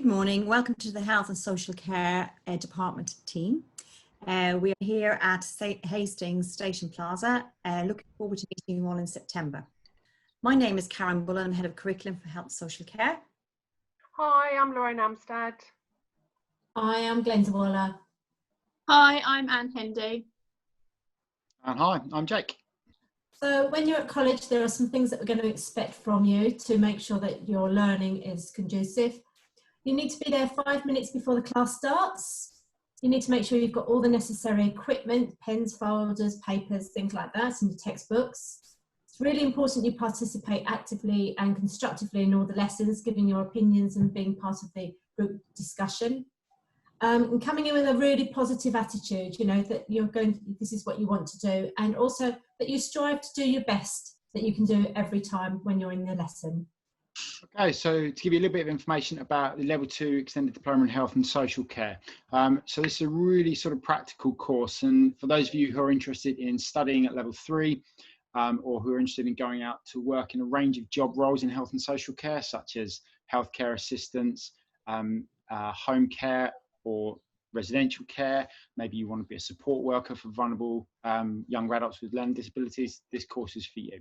morning. Welcome to the Health and Social Care Department team. We are here at Hastings Station Plaza, looking forward to meeting you all in September. My name is Karen Bullen, I'm Head of Curriculum for Health and Social Care. Hi, I'm Lorraine Amstad. Hi, I'm Glenda Waller. Hi, I'm Anne Hendy. And hi, I'm Jake. So when you're at college, there are some things that we're going to expect from you to make sure that your learning is conducive. You need to be there 5 minutes before the class starts. You need to make sure you've got all the necessary equipment, pens, folders, papers, things like that, and your textbooks. It's really important you participate actively and constructively in all the lessons, giving your opinions and being part of the group discussion. And coming in with a really positive attitude, you know, that this is what you want to do, and also that you strive to do your best that you can do every time when you're in the lesson. Okay, so to give you a little bit of information about the Level 2 Extended Diploma in Health and Social Care. So this is a really sort of practical course, and for those of you who are interested in studying at Level 3 or who are interested in going out to work in a range of job roles in health and social care, such as healthcare assistants, home care, or residential care, maybe you want to be a support worker for vulnerable young adults with learning disabilities, this course is for you.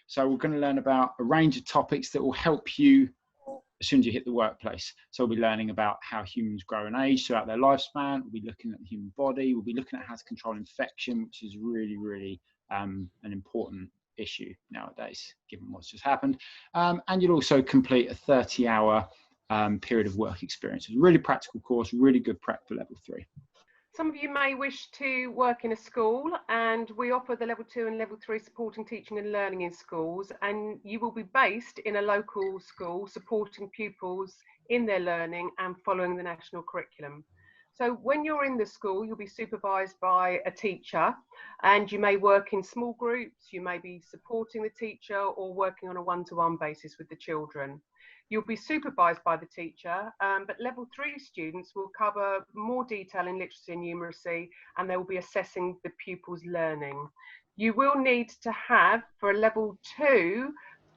So we're going to learn about a range of topics that will help you as soon as you hit the workplace. So we'll be learning about how humans grow and age throughout their lifespan. We'll be looking at the human body. We'll be looking at how to control infection, which is really an important issue nowadays, given what's just happened. And you'll also complete a 30-hour period of work experience. It's a really practical course, really good prep for Level 3. Some of you may wish to work in a school, and we offer the Level 2 and Level 3 supporting teaching and learning in schools, and you will be based in a local school supporting pupils in their learning and following the national curriculum. So when you're in the school, you'll be supervised by a teacher, and you may work in small groups, you may be supporting the teacher or working on a one-to-one basis with the children. You'll be supervised by the teacher, but Level 3 students will cover more detail in literacy and numeracy, and they will be assessing the pupils' learning. You will need to have, for a Level 2,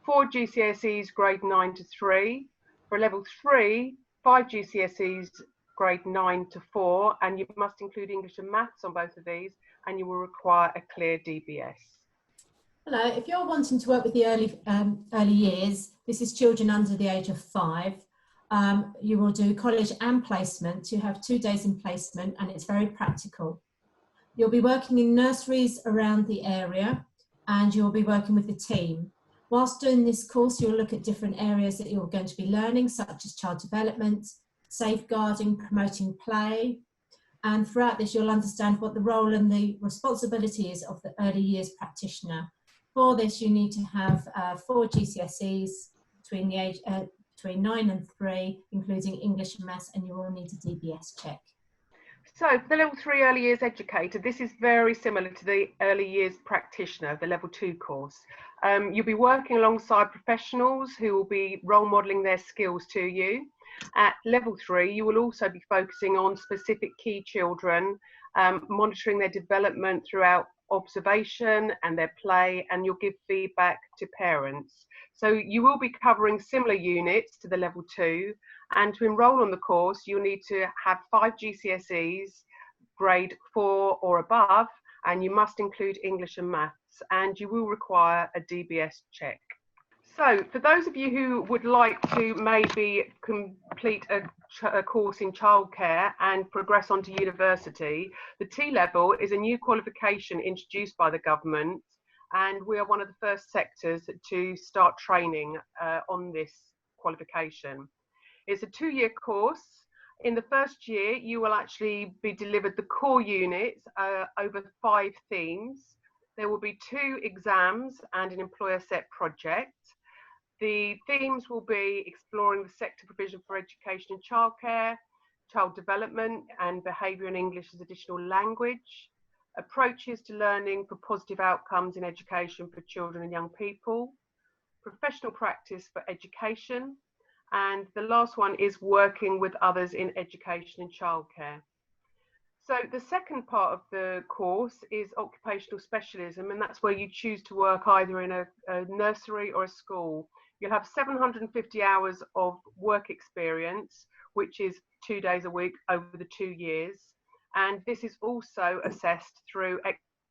4 GCSEs grade 9 to 3, for a Level 3, 5 GCSEs grade 9 to 4, and you must include English and Maths on both of these, and you will require a clear DBS. Hello, if you're wanting to work with the early years, this is children under the age of 5, you will do college and placement. You have 2 days in placement, and it's very practical. You'll be working in nurseries around the area, and you'll be working with the team. Whilst doing this course, you'll look at different areas that you're going to be learning, such as child development, safeguarding, promoting play. And throughout this, you'll understand what the role and the responsibility is of the early years practitioner. For this, you need to have 4 GCSEs between 9 and 3, including English and Maths, and you will need a DBS check. So for the Level 3 Early Years Educator, this is very similar to the Early Years Practitioner, the Level 2 course. You'll be working alongside professionals who will be role modelling their skills to you. At Level 3, you will also be focusing on specific key children, monitoring their development throughout observation and their play, and you'll give feedback to parents. So you will be covering similar units to the Level 2, and to enrol on the course you'll need to have 5 GCSEs grade 4 or above, and you must include English and Maths, and you will require a DBS check. So for those of you who would like to maybe complete a course in childcare and progress on to university, the T-level is a new qualification introduced by the government, and we are one of the first sectors to start training on this qualification. It's a 2-year course. In the first year, you will actually be delivered the core units over 5 themes. There will be 2 exams and an employer set project. The themes will be exploring the sector provision for education and childcare, child development and behaviour in English as additional language, approaches to learning for positive outcomes in education for children and young people, professional practice for education, and the last one is working with others in education and childcare. So the second part of the course is occupational specialism, and that's where you choose to work either in a nursery or a school. You'll have 750 hours of work experience, which is 2 days a week over the 2 years. And this is also assessed through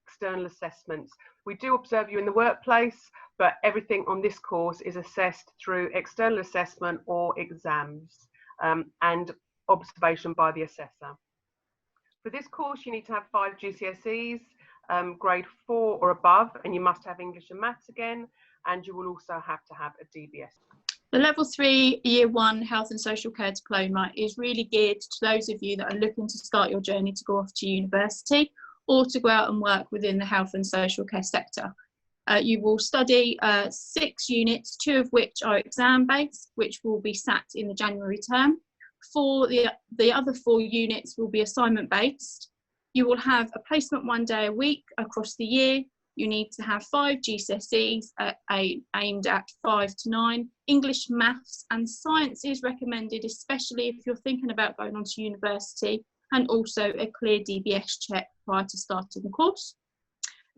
external assessments. We do observe you in the workplace, but everything on this course is assessed through external assessment or exams and observation by the assessor. For this course, you need to have 5 GCSEs, grade 4 or above, and you must have English and Maths again, and you will also have to have a DBS. The Level 3 Year 1 Health and Social Care Diploma is really geared to those of you that are looking to start your journey to go off to university or to go out and work within the health and social care sector. You will study 6 units, 2 of which are exam-based, which will be sat in the January term. The other 4 units will be assignment-based. You will have a placement 1 day a week across the year. You need to have 5 GCSEs aimed at 5 to 9. English, Maths and Science is recommended, especially if you're thinking about going on to university, and also a clear DBS check prior to starting the course.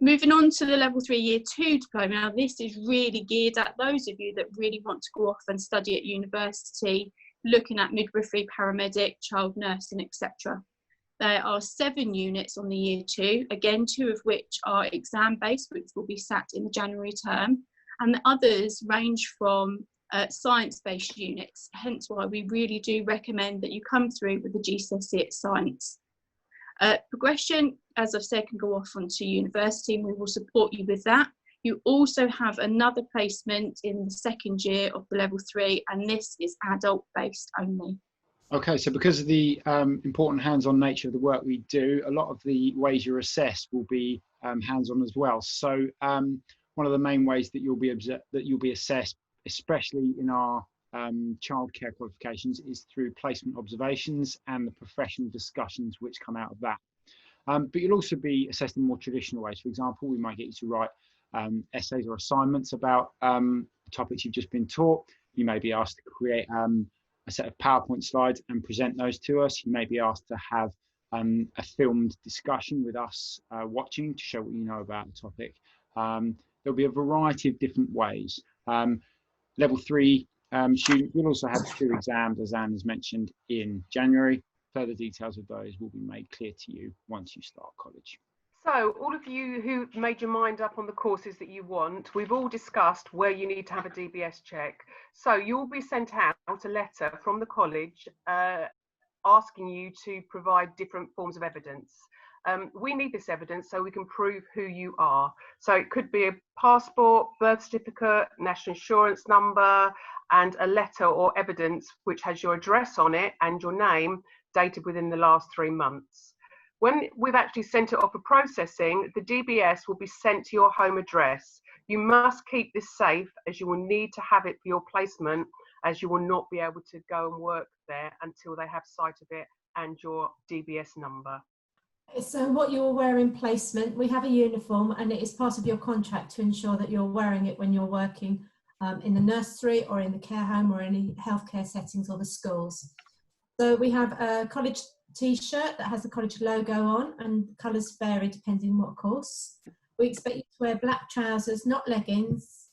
Moving on to the Level 3 Year 2 Diploma. Now this is really geared at those of you that really want to go off and study at university, looking at midwifery, paramedic, child nursing, etc. There are 7 units on the Year 2, again 2 of which are exam-based, which will be sat in the January term, and the others range from science-based units, hence why we really do recommend that you come through with the GCSE at Science. Progression, as I've said, can go off onto university, and we will support you with that. You also have another placement in the second year of the Level 3, and this is adult-based only. Okay, so because of the important hands-on nature of the work we do, a lot of the ways you're assessed will be hands-on as well. So one of the main ways that you'll be assessed, especially in our childcare qualifications, is through placement observations and the professional discussions which come out of that. But you'll also be assessed in more traditional ways. For example, we might get you to write essays or assignments about the topics you've just been taught. You may be asked to create a set of PowerPoint slides and present those to us. You may be asked to have a filmed discussion with us watching to show what you know about the topic. There'll be a variety of different ways. Level 3 students will also have 2 exams, as Anne has mentioned, in January. Further details of those will be made clear to you once you start college. So all of you who made your mind up on the courses that you want, we've all discussed where you need to have a DBS check. So you'll be sent out a letter from the college asking you to provide different forms of evidence. We need this evidence so we can prove who you are. So it could be a passport, birth certificate, national insurance number, and a letter or evidence which has your address on it and your name dated within the last 3 months. When we've actually sent it off for processing, the DBS will be sent to your home address. You must keep this safe, as you will need to have it for your placement, as you will not be able to go and work there until they have sight of it and your DBS number. So what you'll wear in placement, we have a uniform, and it is part of your contract to ensure that you're wearing it when you're working in the nursery or in the care home or any healthcare settings or the schools. So we have a college t-shirt that has the college logo on, and colours vary depending on what course. We expect you to wear black trousers, not leggings,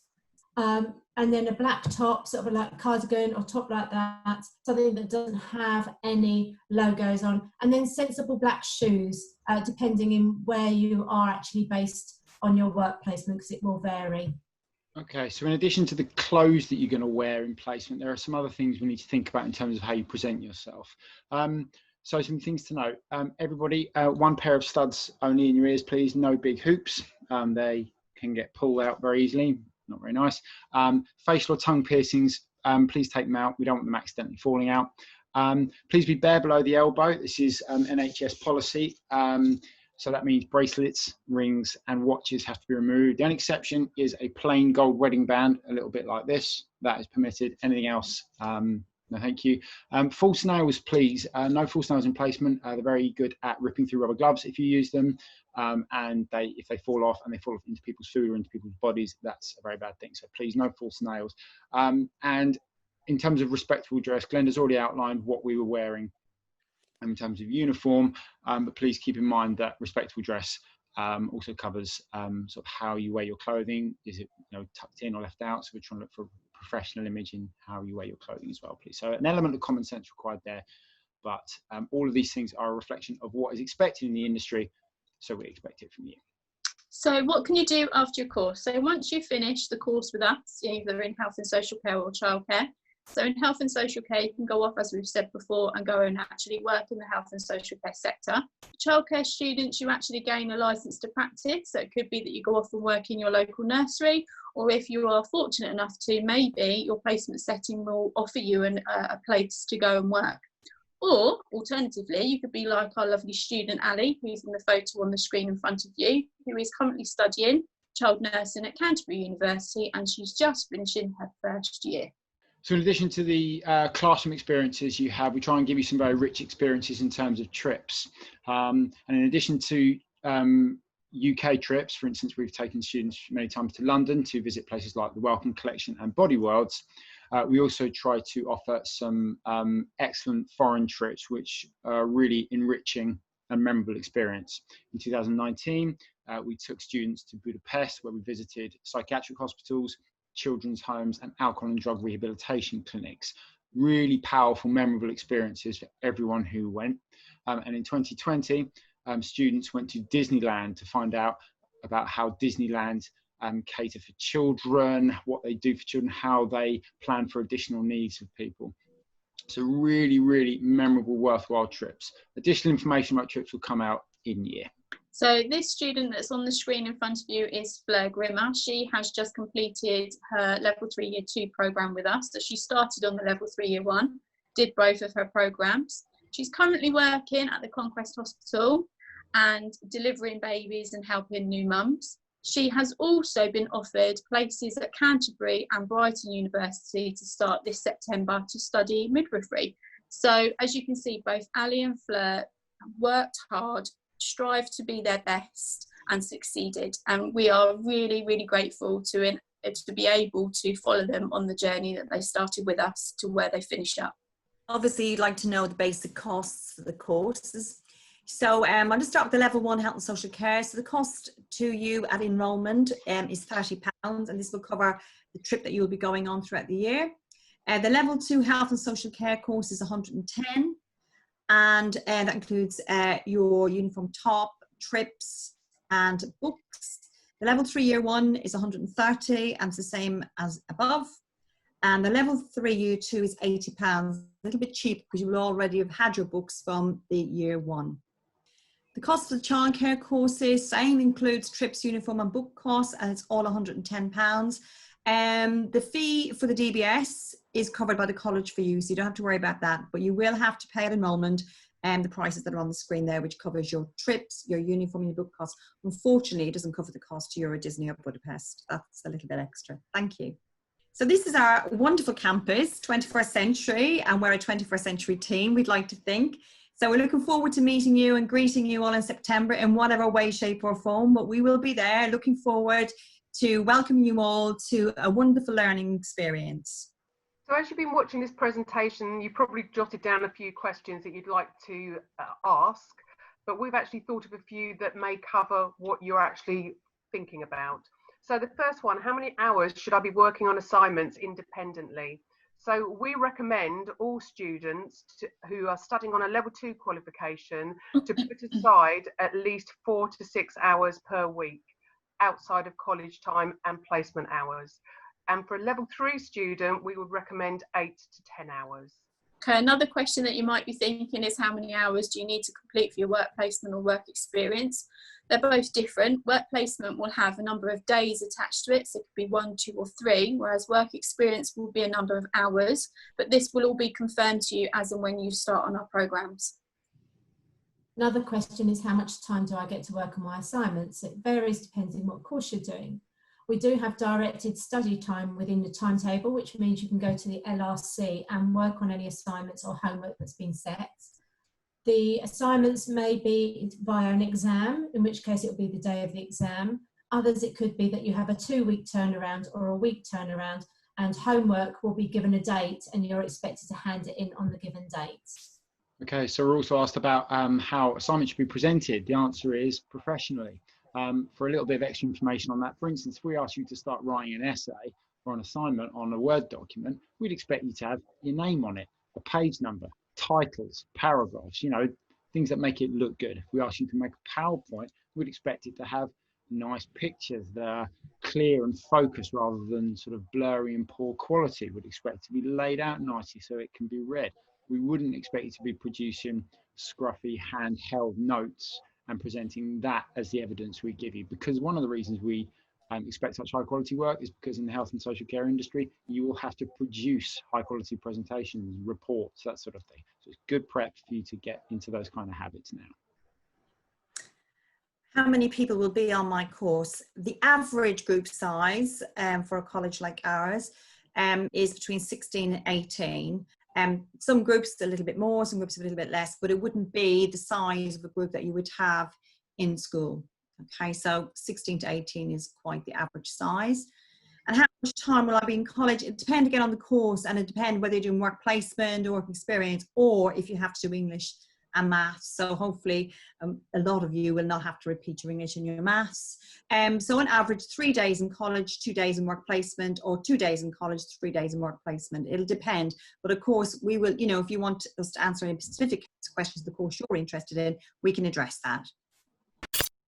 and then a black top, sort of like cardigan or top like that, something that doesn't have any logos on, and then sensible black shoes, depending on where you are actually based on your work placement, because it will vary. Okay, so in addition to the clothes that you're going to wear in placement, there are some other things we need to think about in terms of how you present yourself. So some things to note. Everybody, 1 pair of studs only in your ears, please. No big hoops. They can get pulled out very easily. Not very nice. Facial or tongue piercings, please take them out. We don't want them accidentally falling out. Please be bare below the elbow. This is NHS policy. So that means bracelets, rings, and watches have to be removed. The only exception is a plain gold wedding band, a little bit like this. That is permitted. Anything else, no thank you. False nails, please. No false nails in placement. They're very good at ripping through rubber gloves if you use them. And if they fall off and they fall off into people's food or into people's bodies, that's a very bad thing. So please, no false nails. And in terms of respectful dress, Glenda's already outlined what we were wearing in terms of uniform, but please keep in mind that respectable dress also covers sort of how you wear your clothing. Is it tucked in or left out? So we're trying to look for a professional image in how you wear your clothing as well, please. So an element of common sense required there, but all of these things are a reflection of what is expected in the industry, so we expect it from you. So what can you do after your course? So once you finish the course with us, either in health and social care or childcare, so in health and social care, you can go off, as we've said before, and go and actually work in the health and social care sector. Childcare students, you actually gain a licence to practice. So it could be that you go off and work in your local nursery, or if you are fortunate enough to, maybe your placement setting will offer you a place to go and work. Or alternatively, you could be like our lovely student Ali, who's in the photo on the screen in front of you, who is currently studying child nursing at Canterbury University, and she's just finishing her first year. So in addition to the classroom experiences you have, we try and give you some very rich experiences in terms of trips. And in addition to UK trips, for instance, we've taken students many times to London to visit places like the Wellcome Collection and Body Worlds. We also try to offer some excellent foreign trips, which are really enriching and memorable experience. In 2019, we took students to Budapest, where we visited psychiatric hospitals, children's homes and alcohol and drug rehabilitation clinics. Really powerful, memorable experiences for everyone who went. And in 2020, students went to Disneyland to find out about how Disneyland cater for children, what they do for children, how they plan for additional needs of people. So really, really memorable, worthwhile trips. Additional information about trips will come out in year. So this student that's on the screen in front of you is Fleur Grimmer. She has just completed her level 3 year 2 programme with us. So she started on the level 3 year 1, did both of her programmes. She's currently working at the Conquest Hospital and delivering babies and helping new mums. She has also been offered places at Canterbury and Brighton University to start this September to study midwifery. So as you can see, both Ali and Fleur worked hard, strive to be their best and succeeded, and we are really, really grateful to be able to follow them on the journey that they started with us to where they finished up. Obviously, you'd like to know the basic costs for the courses. So I'll just start with the level 1 health and social care. So the cost to you at enrolment is £30, and this will cover the trip that you'll be going on throughout the year. The level 2 health and social care course is 110, and that includes your uniform top, trips and books. The level 3 year 1 is 130, and it's the same as above. And the level 3 year 2 is £80, a little bit cheap because you will already have had your books from the year 1. The cost of the childcare courses, same, includes trips, uniform and book costs, and it's all £110. The fee for the DBS is covered by the college for you, so you don't have to worry about that, but you will have to pay at enrolment the prices that are on the screen there, which covers your trips, your uniform, your book costs. Unfortunately, it doesn't cover the cost to Euro Disney or Budapest. That's a little bit extra. Thank you. So this is our wonderful campus, 21st century, and we're a 21st century team, we'd like to think. So we're looking forward to meeting you and greeting you all in September in whatever way, shape or form, but we will be there, looking forward to welcome you all to a wonderful learning experience. So as you've been watching this presentation, you probably jotted down a few questions that you'd like to ask, but we've actually thought of a few that may cover what you're actually thinking about. So the first one, how many hours should I be working on assignments independently? So we recommend all students who are studying on a level 2 qualification to put aside at least 4 to 6 hours per week outside of college time and placement hours. And for a level 3 student, we would recommend 8 to 10 hours. Okay, another question that you might be thinking is how many hours do you need to complete for your work placement or work experience? They're both different. Work placement will have a number of days attached to it, so it could be 1, 2 or 3, whereas work experience will be a number of hours, but this will all be confirmed to you as and when you start on our programmes. Another question is, how much time do I get to work on my assignments? It varies depending what course you're doing. We do have directed study time within the timetable, which means you can go to the LRC and work on any assignments or homework that's been set. The assignments may be via an exam, in which case it will be the day of the exam. Others, it could be that you have a 2-week turnaround or a week turnaround, and homework will be given a date and you're expected to hand it in on the given date. Okay, so we're also asked about how assignments should be presented. The answer is professionally. For a little bit of extra information on that, for instance, if we ask you to start writing an essay or an assignment on a Word document, we'd expect you to have your name on it, a page number, titles, paragraphs, you know, things that make it look good. If we ask you to make a PowerPoint, we'd expect it to have nice pictures that are clear and focused rather than sort of blurry and poor quality. We'd expect it to be laid out nicely so it can be read. We wouldn't expect you to be producing scruffy handheld notes and presenting that as the evidence we give you, because one of the reasons we expect such high quality work is because in the health and social care industry you will have to produce high quality presentations, reports, that sort of thing. So it's good prep for you to get into those kind of habits now. How many people will be on my course? The average group size for a college like ours is between 16 and 18. Some groups a little bit more, some groups a little bit less, but it wouldn't be the size of a group that you would have in school. Okay, so 16 to 18 is quite the average size. And how much time will I be in college? It depends again on the course, and it depends whether you're doing work placement or work experience, or if you have to do English and maths. So hopefully a lot of you will not have to repeat your English and your maths. So on average, 3 days in college, 2 days in work placement, or 2 days in college, 3 days in work placement. It'll depend. But of course, we will, you know, if you want us to answer any specific questions of the course you're interested in, we can address that.